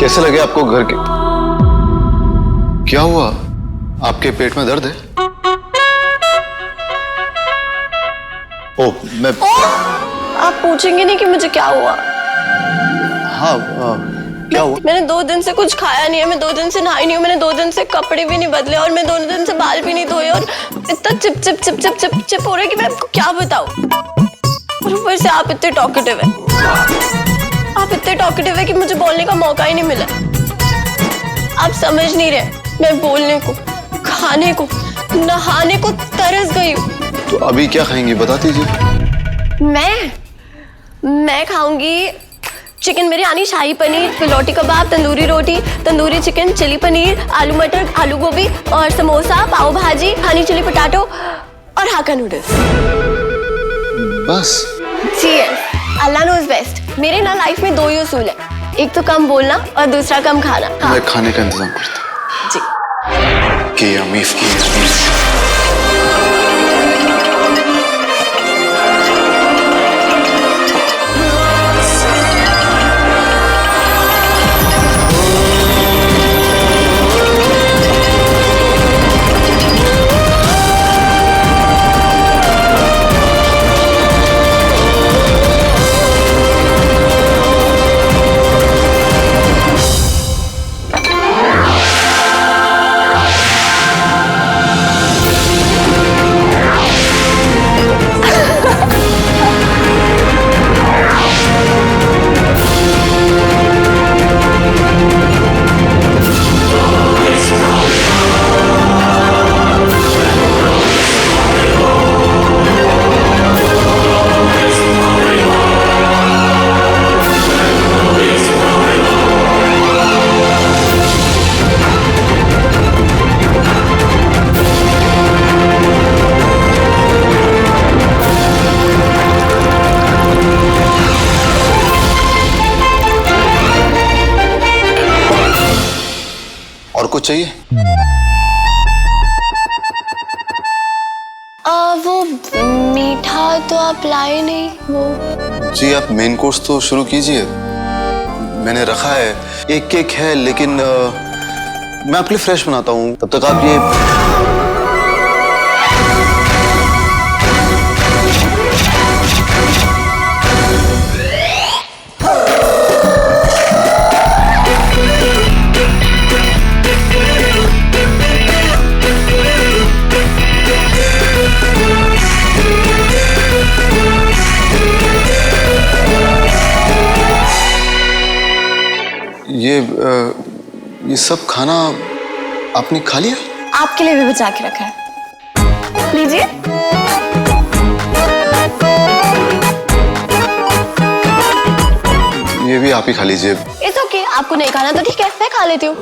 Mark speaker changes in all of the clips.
Speaker 1: कैसे लगे आपको घर के? क्या हुआ? आपके पेट में दर्द है? मैं
Speaker 2: आप पूछेंगे नहीं कि मुझे क्या हुआ?
Speaker 1: हाँ, क्या हुआ?
Speaker 2: मैंने 2 दिन से कुछ खाया नहीं है, मैं 2 दिन से नहाई नहीं हूँ, मैंने 2 दिन से कपड़े भी नहीं बदले और मैं 2 दिन से बाल भी नहीं धोए और इतना chip chip chip chip chip chip हो रहा है कि मैं आपको क्या बताऊं। और ऊपर से आप इतने टॉकेटिव है, आप इतने टॉकेटिव है कि मुझे बोलने का मौका ही नहीं मिला। आप समझ नहीं रहे, मैं बोलने को, खाने को, नहाने को तरस गई हूँ।
Speaker 1: तो अभी क्या खाएंगी बता दीजिए।
Speaker 2: मैं खाऊंगी चिकन बिरयानी, शाही पनीर, फिलोटी कबाब, तंदूरी रोटी, तंदूरी चिकन, चिली पनीर, आलू मटर, आलू गोभी और समोसा, पाव भाजी, हनी चिली पोटैटो और हाका नूडल्स।
Speaker 1: बस?
Speaker 2: जी अल्लाह नोज़ बेस्ट। मेरे ना लाइफ में 2 ही उसूल है, एक तो कम बोलना और दूसरा कम खाना। हाँ।
Speaker 1: मैं खाने का इंतजाम करता
Speaker 2: जी।
Speaker 1: हूँ। की अमीफ की अमीफ। और कुछ चाहिए?
Speaker 2: वो मीठा तो आप लाए नहीं। वो
Speaker 1: जी आप मेन कोर्स तो शुरू कीजिए। मैंने रखा है, एक केक है लेकिन मैं आपके लिए फ्रेश बनाता हूँ, तब तक आप ये ये सब खाना आपने खा लिया?
Speaker 2: आपके लिए भी बचा के रखा है, लीजिए।
Speaker 1: ये भी आप ही खा लीजिए।
Speaker 2: इट्स ओके, आपको नहीं खाना तो ठीक है, मैं खा लेती हूँ।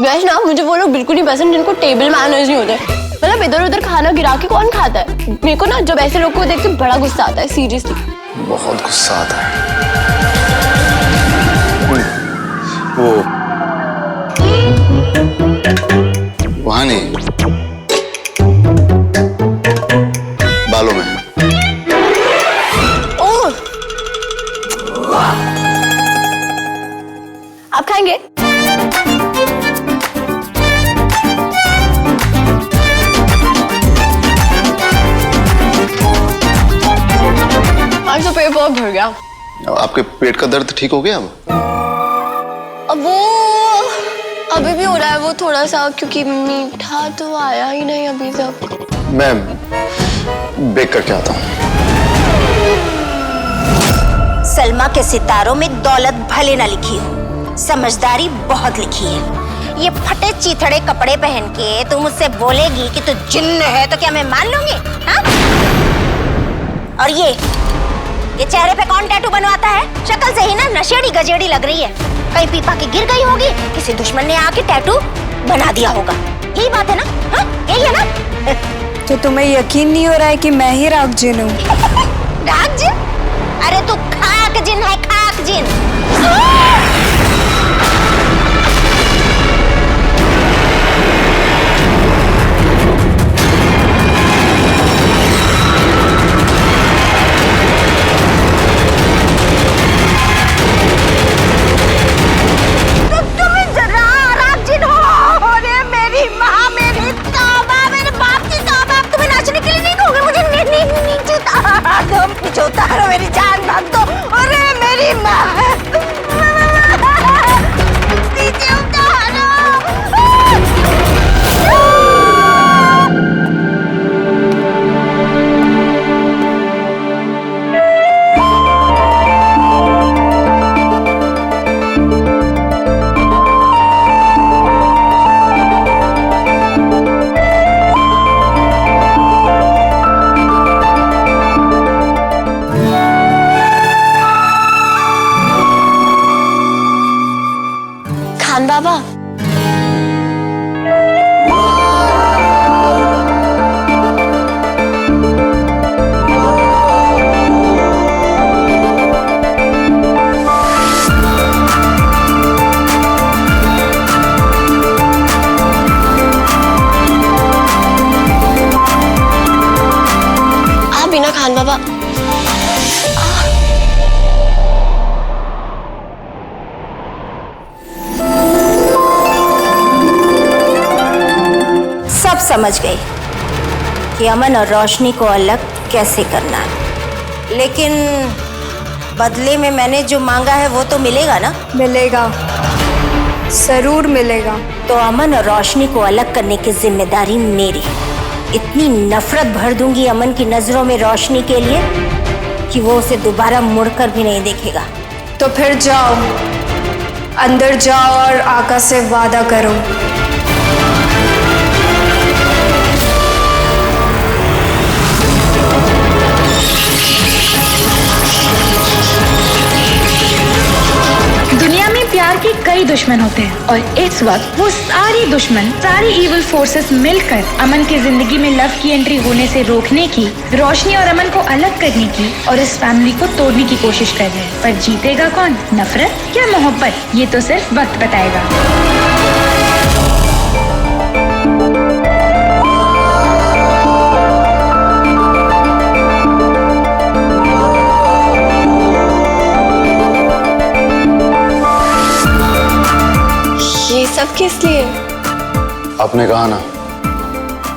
Speaker 2: वैसे ना मुझे वो लोग बिल्कुल नहीं पसंद जिनको टेबल मैनर्स नहीं होते। मतलब इधर उधर खाना गिरा के कौन खाता है? मेरे को ना जब ऐसे लोग को देख के बड़ा गुस्सा आता है, सीरियसली
Speaker 1: बहुत गुस्सा आता है। वो वहां नहीं, बालों में।
Speaker 2: ओह, आप खाएंगे? आज तो पेट बहुत भर गया।
Speaker 1: आपके पेट का दर्द ठीक हो गया अब
Speaker 2: वो अभी भी हो रहा है वो थोड़ा सा, क्योंकि मीठा तो आया ही नहीं अभी तक।
Speaker 1: मैं बेक करके आता हूँ।
Speaker 3: सलमा के सितारों में दौलत भले न लिखी हो, समझदारी बहुत लिखी है। ये फटे चीथड़े कपड़े पहन के तुम मुझसे बोलेगी कि तू जिन्न है तो क्या मैं मान लूंगी? हाँ? और ये चेहरे पे कौन टैटू बनवाता है? शक्ल से ही ना नशेड़ी गजेड़ी लग रही है। कहीं पी पा के गिर गई होगी, किसी दुश्मन ने आके टैटू बना दिया होगा। यही बात है ना? हाँ? यही है ना?
Speaker 4: तो तुम्हें यकीन नहीं हो रहा है कि मैं ही राग जिन हूँ?
Speaker 3: राग जिन? अरे तू खाक जिन है, खाक जिन।
Speaker 2: ना खान बाबा।
Speaker 3: सब समझ गई कि अमन और रोशनी को अलग कैसे करना है, लेकिन बदले में मैंने जो मांगा है वो तो मिलेगा ना?
Speaker 4: मिलेगा, जरूर मिलेगा।
Speaker 3: तो अमन और रोशनी को अलग करने की जिम्मेदारी मेरी। इतनी नफरत भर दूंगी अमन की नजरों में रोशनी के लिए कि वो उसे दोबारा मुड़कर भी नहीं देखेगा।
Speaker 4: तो फिर जाओ, अंदर जाओ और आका से वादा करो।
Speaker 5: दुनिया में प्यार के कई दुश्मन होते हैं और इस वक्त वो सारी दुश्मन, सारी इविल फोर्सेस मिलकर अमन की जिंदगी में लव की एंट्री होने से रोकने की, रोशनी और अमन को अलग करने की और इस फैमिली को तोड़ने की कोशिश कर रहे हैं। पर जीतेगा कौन, नफरत या मोहब्बत, ये तो सिर्फ वक्त बताएगा।
Speaker 2: सब किस लिए?
Speaker 1: आपने कहा ना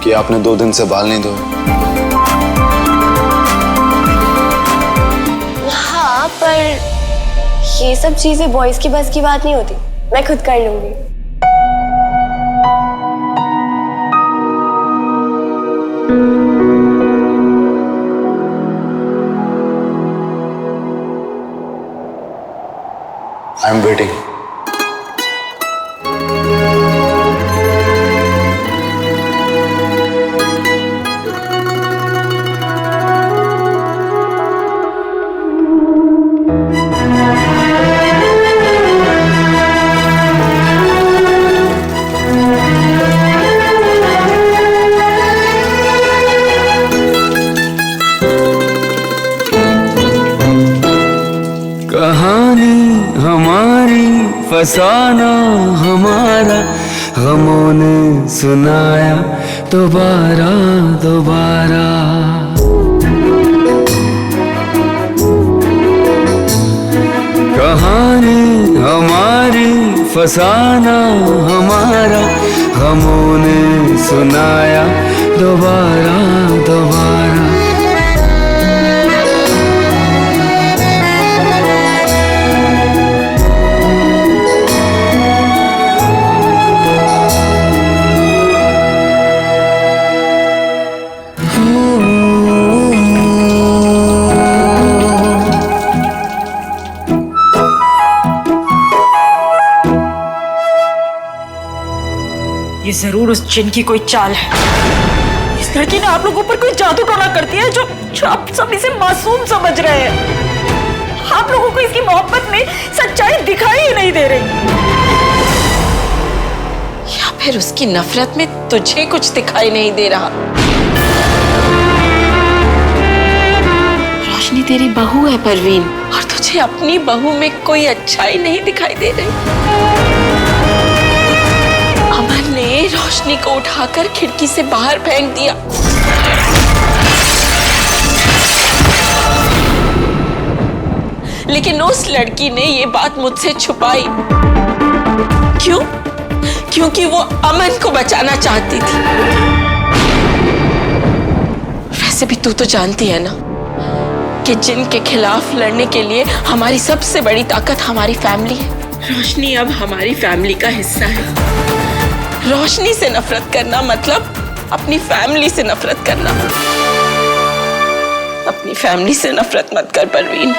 Speaker 1: कि आपने 2 दिन से बाल नहीं धोए।
Speaker 2: हाँ, पर ये सब चीजें बॉयज की बस की बात नहीं होती, मैं खुद कर लूंगी।
Speaker 1: I am waiting.
Speaker 6: कहानी हमारी, फसाना हमारा, गमों ने सुनाया दोबारा दोबारा। कहानी हमारी, फसाना हमारा, गमों ने सुनाया दोबारा दोबारा।
Speaker 7: ये जरूर उस जिन की कोई चाल है। इस लड़की ने आप लोगों पर कोई जादू टोना कर दिया है जो आप सब इसे मासूम समझ रहे हैं। आप लोगों को इसकी मोहब्बत में सच्चाई दिखाई ही नहीं दे रही, या फिर उसकी नफरत में तुझे कुछ दिखाई नहीं दे रहा। रोशनी तेरी बहू है परवीन, और तुझे अपनी बहू में कोई अच्छाई नहीं दिखाई दे रही। अमन ने रोशनी को उठाकर खिड़की से बाहर फेंक दिया। लेकिन उस लड़की ने ये बात मुझसे छुपाई। क्यों? क्योंकि वो अमन को बचाना चाहती थी। वैसे भी तू तो जानती है ना कि जिन के खिलाफ लड़ने के लिए हमारी सबसे बड़ी ताकत हमारी फैमिली है। रोशनी अब हमारी फैमिली का हिस्सा है। रोशनी से नफरत करना मतलब अपनी फैमिली से नफरत करना। अपनी फैमिली से नफरत मत कर परवीन।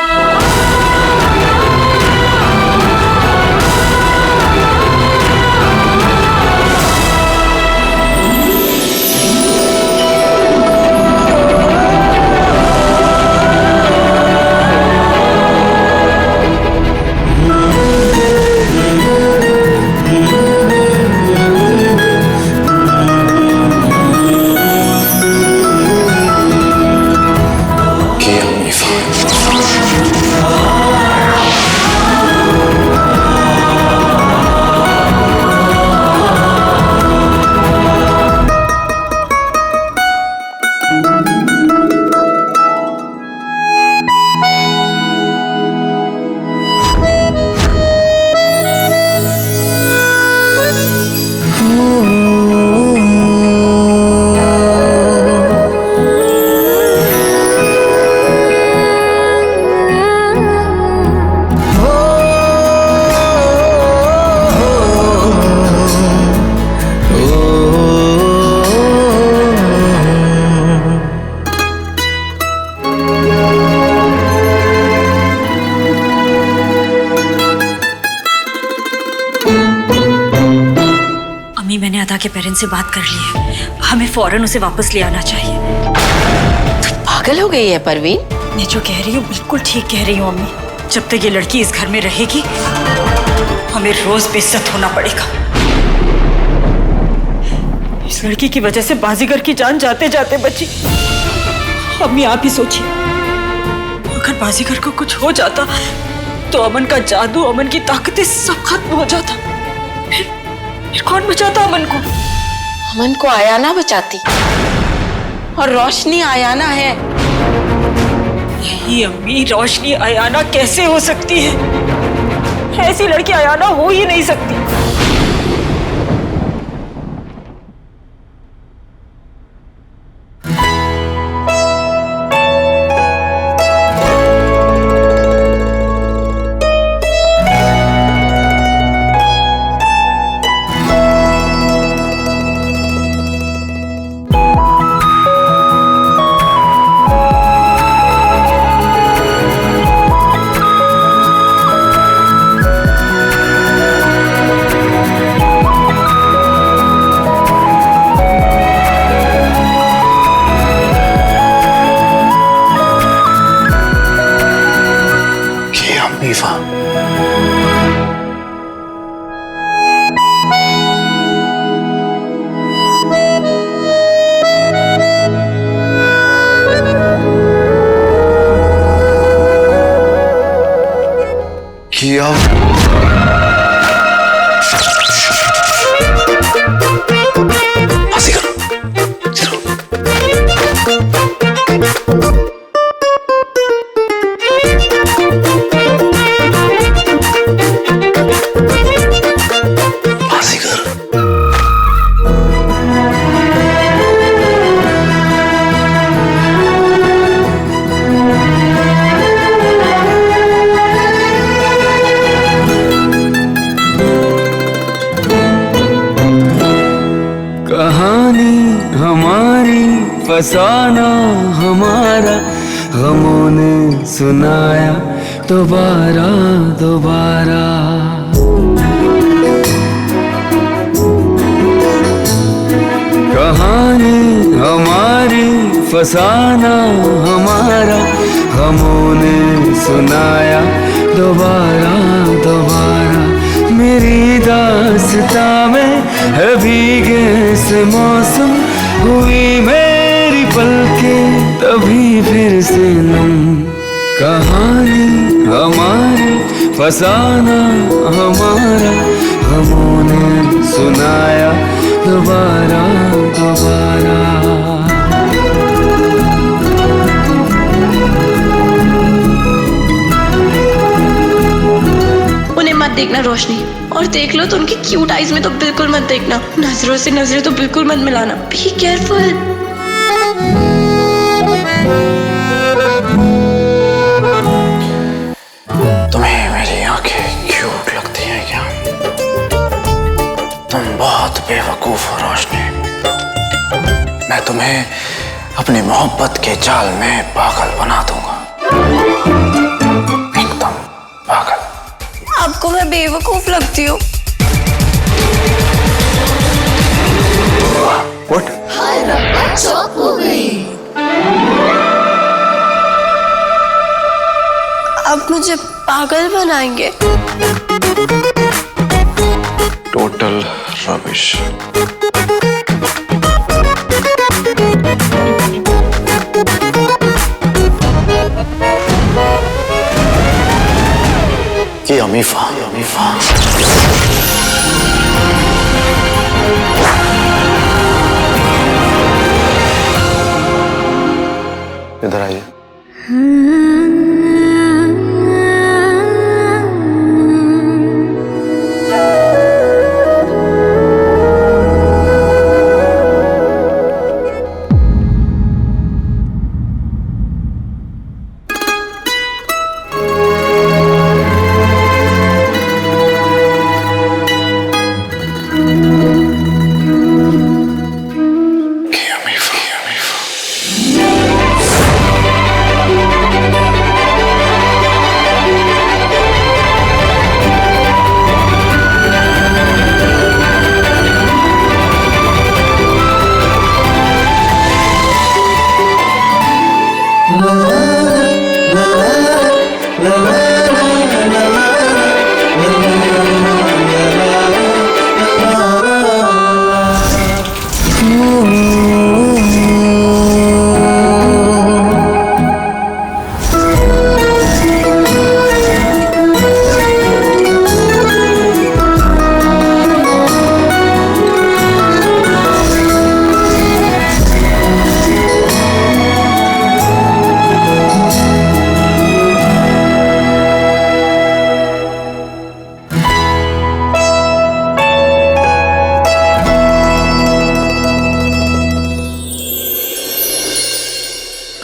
Speaker 8: के पेरेंट्स से बात कर ली है। हमें फौरन उसे वापस ले आना चाहिए।
Speaker 7: पागल हो गई है परवीन?
Speaker 8: मैं जो कह रही हूँ बिल्कुल ठीक कह रही हूँ अम्मी। जब तक ये लड़की इस घर में रहेगी हमें रोज बेइज्जत होना पड़ेगा। इस लड़की की वजह से बाजीगर की जान जाते जाते बची। अम्मी आप ही सोचिए, अगर बाजीगर को कुछ हो जाता तो अमन का जादू, अमन की ताकतें सब खत्म हो जाता। फिर कौन बचाता अमन को?
Speaker 7: अमन को आयाना बचाती, और रोशनी आयाना है।
Speaker 8: नहीं अम्मी, रोशनी आयाना कैसे हो सकती है? ऐसी लड़की आयाना हो ही नहीं सकती।
Speaker 1: किया
Speaker 6: कहानी हमारी फसाना हमारा, गमों ने सुनाया दोबारा दोबारा। कहानी हमारी फसाना हमारा, गमों ने सुनाया दोबारा दोबारा। मेरी दास्ता में है भीगे से मौसम, हुई मेरी पलकें तभी फिर से नम। कहानी हमारी फसाना हमारा, गमों ने सुनाया दोबारा दोबारा।
Speaker 2: मत देखना रोशनी, और देख लो तो उनकी क्यूट आईज में तो बिल्कुल मत देखना। नजरों से नजरें तो बिल्कुल मत मिलाना। Be careful.
Speaker 9: तुम्हें मेरी आंखें क्यूट लगती हैं क्या? तुम बहुत बेवकूफ हो रोशनी। मैं तुम्हें अपनी मोहब्बत के जाल में पागल बना दूंगा, एकदम पागल।
Speaker 2: आपको मैं बेवकूफ लगती हूँ?
Speaker 9: What?
Speaker 2: चौक हो गई। आप मुझे पागल बनाएंगे?
Speaker 9: Total rubbish. ये अमीफा, अमीफा। इधर आइए।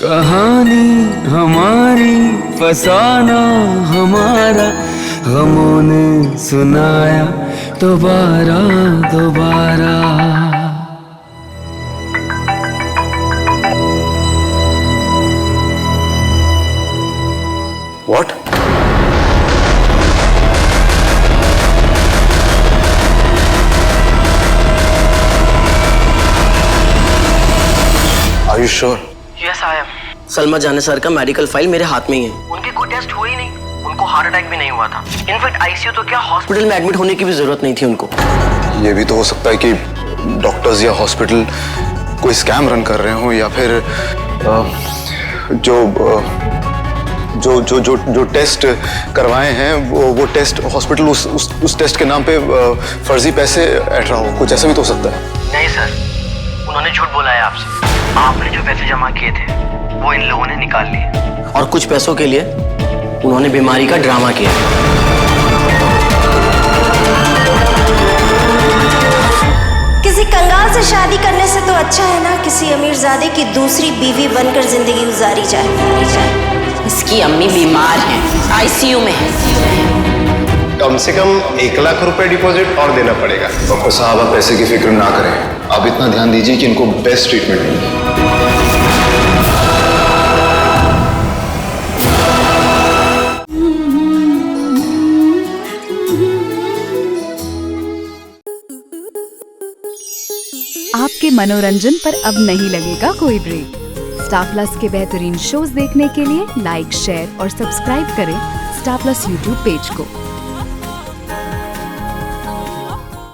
Speaker 6: कहानी हमारी फसाना हमारा, गमों ने सुनाया दोबारा दोबारा।
Speaker 1: What? Are you sure?
Speaker 10: Yes I am. Salma जाने सर का मेडिकल फाइल मेरे हाथ में ही है। उनके कोई टेस्ट हुए ही नहीं, उनको हार्ट अटैक भी नहीं हुआ था। इनफैक्ट आईसीयू तो क्या हॉस्पिटल में एडमिट होने की भी जरूरत नहीं थी उनको।
Speaker 1: ये भी तो हो सकता है कि डॉक्टर्स या हॉस्पिटल कोई स्कैम रन कर रहे हो, या फिर जो टेस्ट करवाए हैं वो टेस्ट हॉस्पिटल उस टेस्ट के नाम पे फर्जी पैसे ऐट रहा हो, कुछ ऐसा भी तो हो सकता है।
Speaker 10: नहीं सर, उन्होंने झूठ बोला है आपसे। आपने जो पैसे जमा किए थे वो इन लोगों ने निकाल लिए, और कुछ पैसों के लिए उन्होंने बीमारी का ड्रामा किया।
Speaker 3: किसी कंगाल से शादी करने से तो अच्छा है ना किसी अमीरजादे की दूसरी बीवी बनकर जिंदगी गुजारी जाए।
Speaker 7: इसकी अम्मी बीमार हैं, आईसीयू में है।
Speaker 11: कम से कम 1 लाख रुपए डिपॉजिट और देना पड़ेगा।
Speaker 1: डॉक्टर साहब, आप पैसे की फिक्र ना करें, आप इतना ध्यान दीजिए कि इनको बेस्ट ट्रीटमेंट मिले।
Speaker 12: आपके मनोरंजन पर अब नहीं लगेगा कोई ब्रेक। स्टार प्लस के बेहतरीन शोज देखने के लिए लाइक, शेयर और सब्सक्राइब करें स्टार प्लस यूट्यूब पेज को।